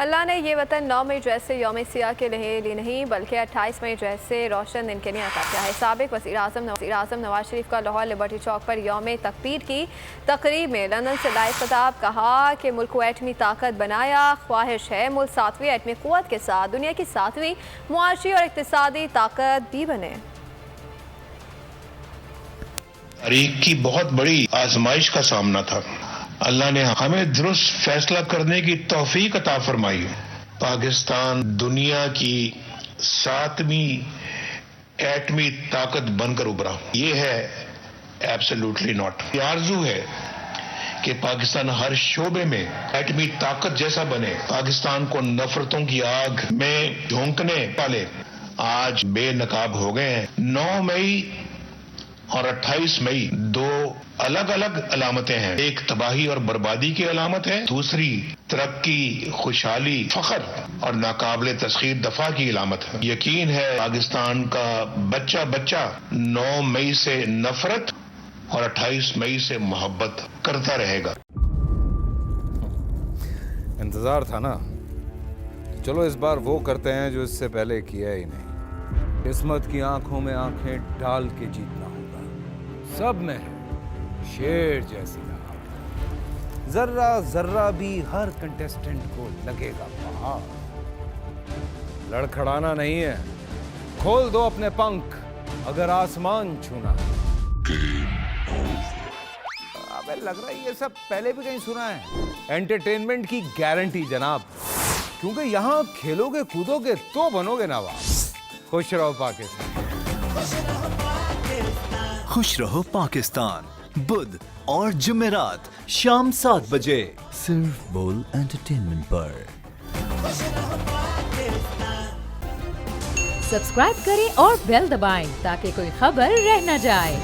اللہ نے یہ وطن 9 مئی جیسے یوم سیاہ کے لیے نہیں بلکہ 28 مئی جیسے روشن دن کے لیے عطا کیا ہے۔ سابق وزیر اعظم نواز شریف کا لاہور لبرٹی چوک پر یوم تکبیر کی تقریب میں لندن سے لائیو خطاب، کہا کہ ملک کو ایٹمی طاقت بنایا، خواہش ہے ملک 7ویں ایٹمی قوت کے ساتھ دنیا کی 7ویں معاشی اور اقتصادی طاقت بھی بنے۔ تاریخ کی بہت بڑی آزمائش کا سامنا تھا، اللہ نے ہمیں درست فیصلہ کرنے کی توفیق عطا فرمائی۔ پاکستان دنیا کی 7ویں ایٹمی طاقت بن کر ابھرا، یہ ہے ایبسلیوٹلی ناٹ۔ یہ آرزو ہے کہ پاکستان ہر شعبے میں ایٹمی طاقت جیسا بنے، پاکستان کو نفرتوں کی آگ میں جھونکنے والے آج بے نقاب ہو گئے ہیں۔ 9 مئی اور 28 مئی دو الگ الگ علامتیں ہیں، ایک تباہی اور بربادی کی علامت ہے، دوسری ترقی، خوشحالی، فخر اور ناقابل تسخیر دفاع کی علامت ہے۔ یقین ہے پاکستان کا بچہ 9 مئی سے نفرت اور 28 مئی سے محبت کرتا رہے گا۔ انتظار تھا نا، چلو اس بار وہ کرتے ہیں جو اس سے پہلے کیا ہی نہیں۔ قسمت کی آنکھوں میں آنکھیں ڈال کے جیتنا ہوگا، سب میں ہے شیر جیسی رہا، ذرہ ذرہ بھی ہر کنٹیسٹنٹ کو لگے گا پہاڑ۔ لڑکھڑانا نہیں ہے، کھول دو اپنے پنکھ اگر آسمان چھونا ہے۔ ابے لگ رہا ہے یہ سب پہلے بھی کہیں سنا ہے۔ انٹرٹینمنٹ کی گارنٹی جناب، کیونکہ یہاں کھیلو گے کودو گے تو بنو گے نواب۔ خوش رہو پاکستان، خوش رہو پاکستان، بدھ اور جمعرات شام 7 بجے صرف بول انٹرٹینمنٹ پر۔ سبسکرائب کریں اور بیل دبائیں تاکہ کوئی خبر رہ نہ جائے۔